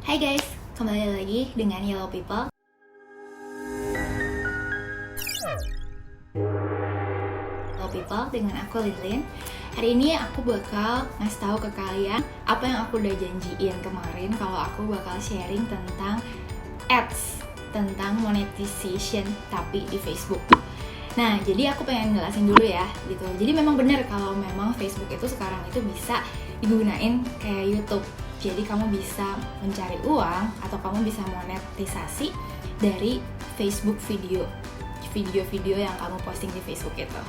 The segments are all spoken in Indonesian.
Hai guys, kembali lagi dengan Yellow People. Yellow People dengan aku Lilin. Hari ini aku bakal ngasih tahu ke kalian apa yang aku udah janjiin kemarin kalau aku bakal sharing tentang ads, tentang monetization tapi di Facebook. Nah, jadi aku pengen jelasin dulu ya gitu. Jadi memang benar kalau memang Facebook itu sekarang itu bisa digunain kayak YouTube. Jadi kamu bisa mencari uang atau kamu bisa monetisasi dari Facebook video-video yang kamu posting di Facebook itu.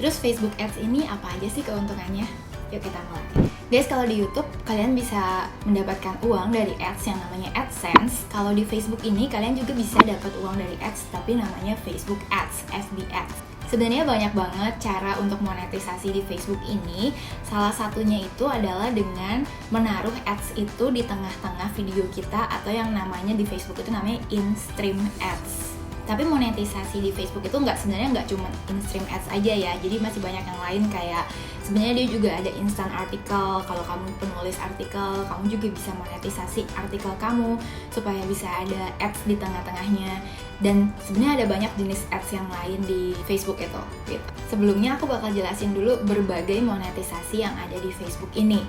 Terus Facebook Ads ini apa aja sih keuntungannya? Yuk kita mulai. Guys, kalau di YouTube kalian bisa mendapatkan uang dari ads yang namanya AdSense. Kalau di Facebook ini kalian juga bisa dapat uang dari ads tapi namanya Facebook Ads, FB Ads. Sebenarnya banyak banget cara untuk monetisasi di Facebook ini. Salah satunya itu adalah dengan menaruh ads itu di tengah-tengah video kita atau yang namanya di Facebook itu namanya in-stream ads. Tapi monetisasi di Facebook itu sebenarnya nggak cuma in-stream ads aja ya. Jadi masih banyak yang lain kayak sebenarnya dia juga ada instant article. Kalau kamu penulis artikel, kamu juga bisa monetisasi artikel kamu supaya bisa ada ads di tengah-tengahnya. Dan sebenarnya ada banyak jenis ads yang lain di Facebook itu gitu. Sebelumnya aku bakal jelasin dulu berbagai monetisasi yang ada di Facebook ini.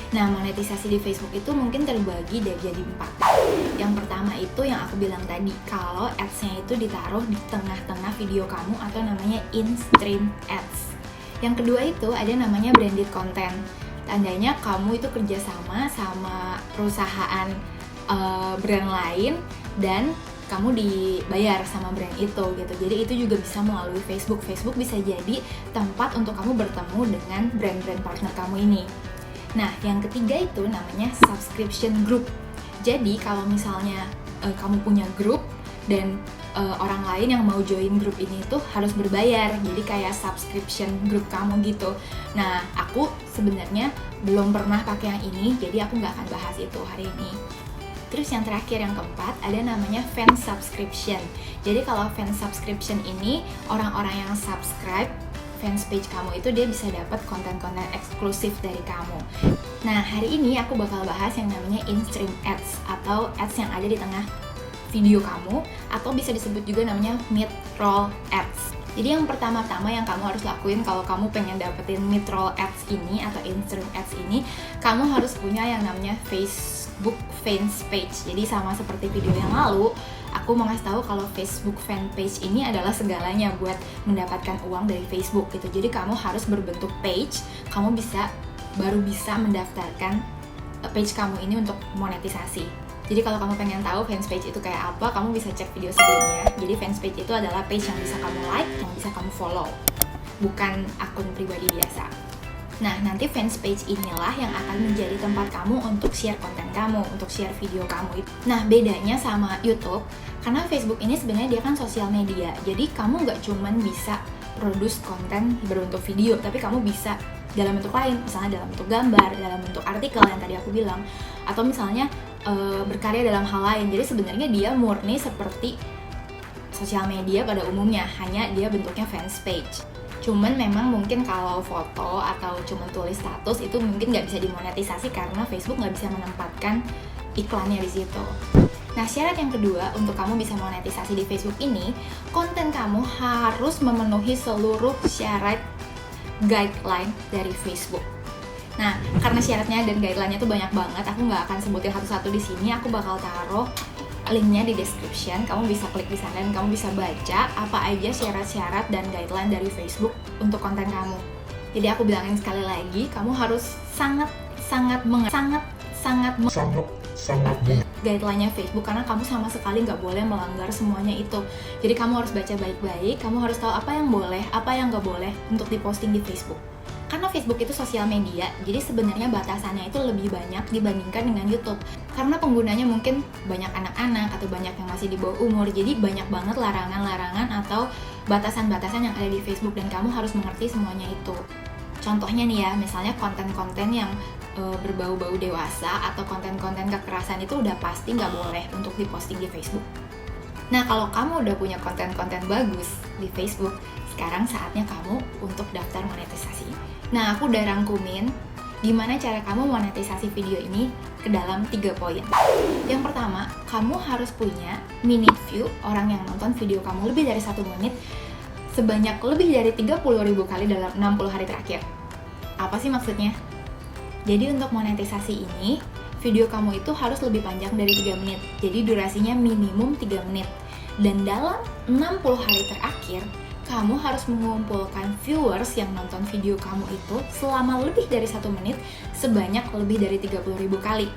Nah, monetisasi di Facebook itu mungkin terbagi jadi 4. Yang pertama itu yang aku bilang tadi, kalau ads-nya itu ditaruh di tengah-tengah video kamu atau namanya in-stream ads. Yang kedua itu ada namanya branded content. Tandanya kamu itu kerjasama sama perusahaan brand lain dan kamu dibayar sama brand itu gitu. Jadi itu juga bisa melalui Facebook. Facebook bisa jadi tempat untuk kamu bertemu dengan brand-brand partner kamu ini. Nah, yang ketiga itu namanya subscription group. Jadi kalau misalnya kamu punya grup dan orang lain yang mau join grup ini tuh harus berbayar. Jadi kayak subscription group kamu gitu. Nah, aku sebenarnya belum pernah pakai yang ini, jadi aku nggak akan bahas itu hari ini. Terus yang terakhir, yang keempat, ada namanya fan subscription. Jadi kalau fan subscription ini, orang-orang yang subscribe fans page kamu itu dia bisa dapat konten-konten eksklusif dari kamu. Nah, hari ini aku bakal bahas yang namanya in-stream ads atau ads yang ada di tengah video kamu atau bisa disebut juga namanya mid-roll ads. Jadi yang pertama-tama yang kamu harus lakuin kalau kamu pengen dapetin mid-roll ads ini atau in-stream ads ini, kamu harus punya yang namanya Facebook fans page. Jadi sama seperti video yang lalu, aku mau ngasih tahu kalau Facebook fan page ini adalah segalanya buat mendapatkan uang dari Facebook gitu. Jadi kamu harus berbentuk page, kamu baru bisa mendaftarkan page kamu ini untuk monetisasi. Jadi kalau kamu pengen tahu fans page itu kayak apa, kamu bisa cek video sebelumnya. Jadi fans page itu adalah page yang bisa kamu like, yang bisa kamu follow, bukan akun pribadi biasa. Nah, nanti fans page inilah yang akan menjadi tempat kamu untuk share konten kamu, untuk share video kamu. Nah, bedanya sama YouTube, karena Facebook ini sebenarnya dia kan sosial media. Jadi kamu nggak cuman bisa produce konten berbentuk video, tapi kamu bisa dalam bentuk lain, misalnya dalam bentuk gambar, dalam bentuk artikel yang tadi aku bilang, atau misalnya berkarya dalam hal lain. Jadi sebenarnya dia murni seperti sosial media pada umumnya, hanya dia bentuknya fans page. Cuman memang mungkin kalau foto atau cuman tulis status itu mungkin nggak bisa dimonetisasi karena Facebook nggak bisa menempatkan iklannya di situ. Nah, syarat yang kedua untuk kamu bisa monetisasi di Facebook ini, konten kamu harus memenuhi seluruh syarat guideline dari Facebook. Nah, karena syaratnya dan guideline-nya tuh banyak banget, aku nggak akan sebutin satu-satu di sini. Aku bakal taruh linknya di description. Kamu bisa klik di sana dan kamu bisa baca apa aja syarat-syarat dan guideline dari Facebook untuk konten kamu. Jadi aku bilangin sekali lagi, kamu harus sangat guideline-nya Facebook karena kamu sama sekali nggak boleh melanggar semuanya itu. Jadi kamu harus baca baik-baik, kamu harus tahu apa yang boleh, apa yang nggak boleh untuk diposting di Facebook. Karena Facebook itu sosial media, jadi sebenarnya batasannya itu lebih banyak dibandingkan dengan YouTube. Karena penggunanya mungkin banyak anak-anak atau banyak yang masih di bawah umur, jadi banyak banget larangan-larangan atau batasan-batasan yang ada di Facebook dan kamu harus mengerti semuanya itu. Contohnya nih ya, misalnya konten-konten yang berbau-bau dewasa atau konten-konten kekerasan itu udah pasti nggak boleh untuk diposting di Facebook. Nah, kalau kamu udah punya konten-konten bagus di Facebook, sekarang saatnya kamu untuk daftar monetisasi. Nah, aku udah rangkumin gimana cara kamu monetisasi video ini ke dalam 3 poin. Yang pertama, kamu harus punya minute view, orang yang nonton video kamu lebih dari 1 menit sebanyak lebih dari 30.000 kali dalam 60 hari terakhir. Apa sih maksudnya? Jadi untuk monetisasi ini, video kamu itu harus lebih panjang dari 3 menit. Jadi durasinya minimum 3 menit. Dan dalam 60 hari terakhir, kamu harus mengumpulkan viewers yang nonton video kamu itu selama lebih dari 1 menit sebanyak lebih dari 30.000 kali.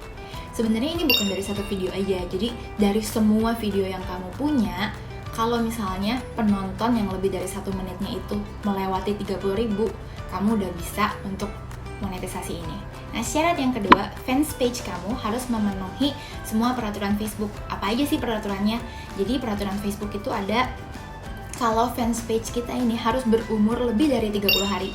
Sebenarnya ini bukan dari satu video aja, jadi dari semua video yang kamu punya, kalau misalnya penonton yang lebih dari 1 menitnya itu melewati 30.000, kamu udah bisa untuk monetisasi ini. Nah, syarat yang kedua, fans page kamu harus memenuhi semua peraturan Facebook. Apa aja sih peraturannya? Jadi peraturan Facebook itu ada, kalau fans page kita ini harus berumur lebih dari 30 hari.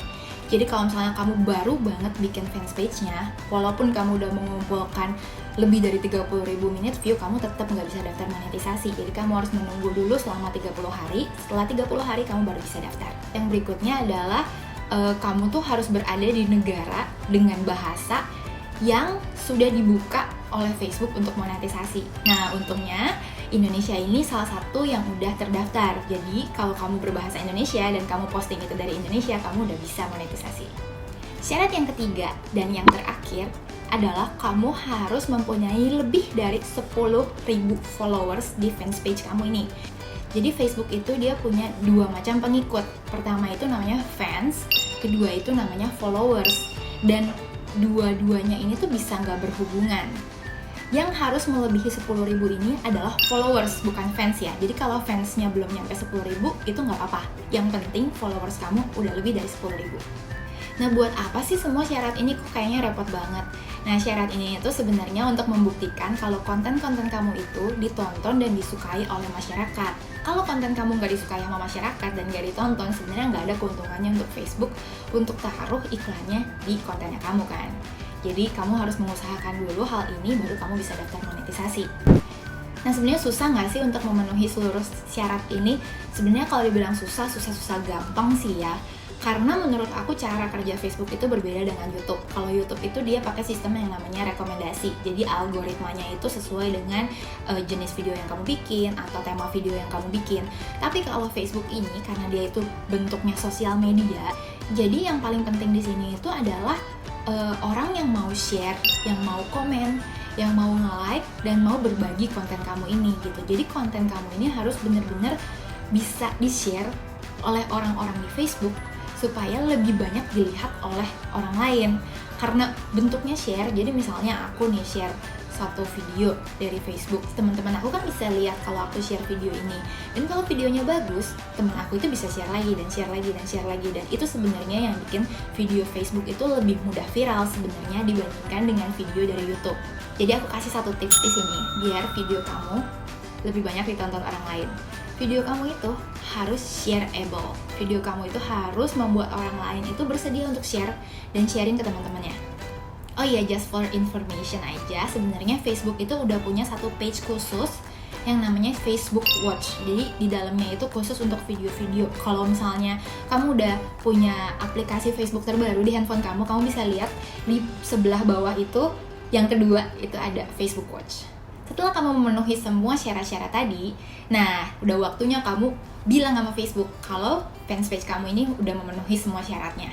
Jadi kalau misalnya kamu baru banget bikin fans page-nya, walaupun kamu udah mengumpulkan lebih dari 30.000 minute view, kamu tetap nggak bisa daftar monetisasi. Jadi kamu harus menunggu dulu selama 30 hari, setelah 30 hari kamu baru bisa daftar. Yang berikutnya adalah kamu tuh harus berada di negara dengan bahasa yang sudah dibuka oleh Facebook untuk monetisasi. Nah, untungnya Indonesia ini salah satu yang udah terdaftar. Jadi kalau kamu berbahasa Indonesia dan kamu posting itu dari Indonesia, kamu udah bisa monetisasi. Syarat yang ketiga dan yang terakhir adalah kamu harus mempunyai lebih dari 10.000 followers di fans page kamu ini. Jadi Facebook itu dia punya 2 macam pengikut. Pertama itu namanya fans, kedua itu namanya followers. Dan dua-duanya ini tuh bisa nggak berhubungan. Yang harus melebihi 10.000 ini adalah followers, bukan fans ya. Jadi kalau fansnya belum nyampe 10.000, itu nggak apa-apa. Yang penting followers kamu udah lebih dari 10.000. Nah, buat apa sih semua syarat ini? Kok kayaknya repot banget. Nah, syarat ini itu sebenarnya untuk membuktikan kalau konten-konten kamu itu ditonton dan disukai oleh masyarakat. Kalau konten kamu nggak disukai sama masyarakat dan nggak ditonton, sebenarnya nggak ada keuntungannya untuk Facebook untuk taruh iklannya di kontennya kamu kan. Jadi kamu harus mengusahakan dulu hal ini, baru kamu bisa daftar monetisasi. Nah, sebenarnya susah nggak sih untuk memenuhi seluruh syarat ini? Sebenarnya kalau dibilang susah gampang sih ya. Karena menurut aku cara kerja Facebook itu berbeda dengan YouTube. Kalau YouTube itu dia pakai sistem yang namanya rekomendasi. Jadi algoritmanya itu sesuai dengan jenis video yang kamu bikin atau tema video yang kamu bikin. Tapi kalau Facebook ini karena dia itu bentuknya sosial media, jadi yang paling penting di sini itu adalah orang yang mau share, yang mau komen, yang mau nge-like dan mau berbagi konten kamu ini gitu. Jadi konten kamu ini harus benar-benar bisa di-share oleh orang-orang di Facebook supaya lebih banyak dilihat oleh orang lain. Karena bentuknya share, jadi misalnya aku nih share satu video dari Facebook, teman-teman aku kan bisa lihat kalau aku share video ini. Dan kalau videonya bagus, teman aku itu bisa share lagi dan share lagi dan share lagi. Dan itu sebenarnya yang bikin video Facebook itu lebih mudah viral sebenarnya dibandingkan dengan video dari YouTube. Jadi aku kasih satu tips di sini biar video kamu lebih banyak ditonton orang lain. Video kamu itu harus shareable. Video kamu itu harus membuat orang lain itu bersedia untuk share dan sharing ke teman-temannya. Oh iya, just for information aja, sebenarnya Facebook itu udah punya satu page khusus yang namanya Facebook Watch. Jadi di dalamnya itu khusus untuk video-video. Kalau misalnya kamu udah punya aplikasi Facebook terbaru di handphone kamu, kamu bisa lihat di sebelah bawah itu yang kedua itu ada Facebook Watch. Setelah kamu memenuhi semua syarat-syarat tadi, nah udah waktunya kamu bilang sama Facebook kalau fans page kamu ini udah memenuhi semua syaratnya.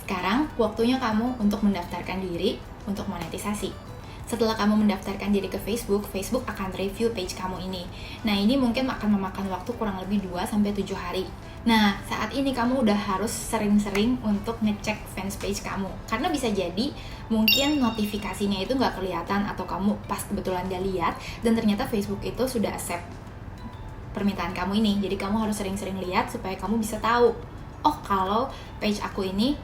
Sekarang waktunya kamu untuk mendaftarkan diri untuk monetisasi. Setelah kamu mendaftarkan diri ke Facebook, Facebook akan review page kamu ini. Nah, ini mungkin akan memakan waktu kurang lebih 2-7 hari. Nah, saat ini kamu udah harus sering-sering untuk ngecek fans page kamu. Karena bisa jadi mungkin notifikasinya itu nggak kelihatan atau kamu pas kebetulan gak lihat dan ternyata Facebook itu sudah accept permintaan kamu ini. Jadi kamu harus sering-sering lihat supaya kamu bisa tahu, oh kalau page aku ini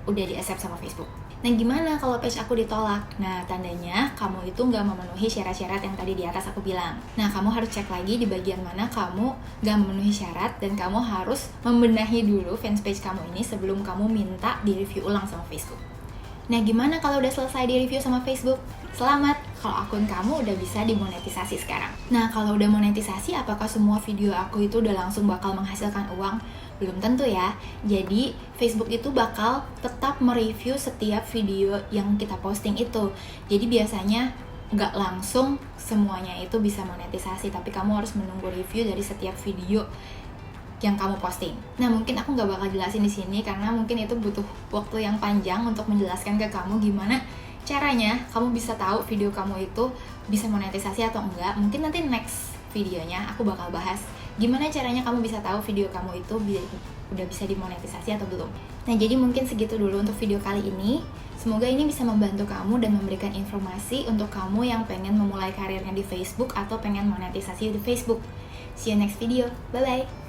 udah di-accept sama Facebook. Nah, gimana kalau page aku ditolak? Nah, tandanya kamu itu nggak memenuhi syarat-syarat yang tadi di atas aku bilang. Nah, kamu harus cek lagi di bagian mana kamu nggak memenuhi syarat dan kamu harus membenahi dulu fans page kamu ini sebelum kamu minta di-review ulang sama Facebook. Nah, gimana kalau udah selesai di-review sama Facebook? Selamat, kalau akun kamu udah bisa dimonetisasi sekarang. Nah, kalau udah monetisasi, apakah semua video aku itu udah langsung bakal menghasilkan uang? Belum tentu ya. Jadi Facebook itu bakal tetap mereview setiap video yang kita posting itu. Jadi biasanya nggak langsung semuanya itu bisa monetisasi, tapi kamu harus menunggu review dari setiap video yang kamu posting. Nah, mungkin aku nggak bakal jelasin di sini karena mungkin itu butuh waktu yang panjang untuk menjelaskan ke kamu gimana caranya kamu bisa tahu video kamu itu bisa monetisasi atau enggak. Mungkin nanti next videonya aku bakal bahas gimana caranya kamu bisa tahu video kamu itu udah bisa dimonetisasi atau belum. Nah, jadi mungkin segitu dulu untuk video kali ini. Semoga ini bisa membantu kamu dan memberikan informasi untuk kamu yang pengen memulai karirnya di Facebook atau pengen monetisasi di Facebook. See you next video. Bye-bye.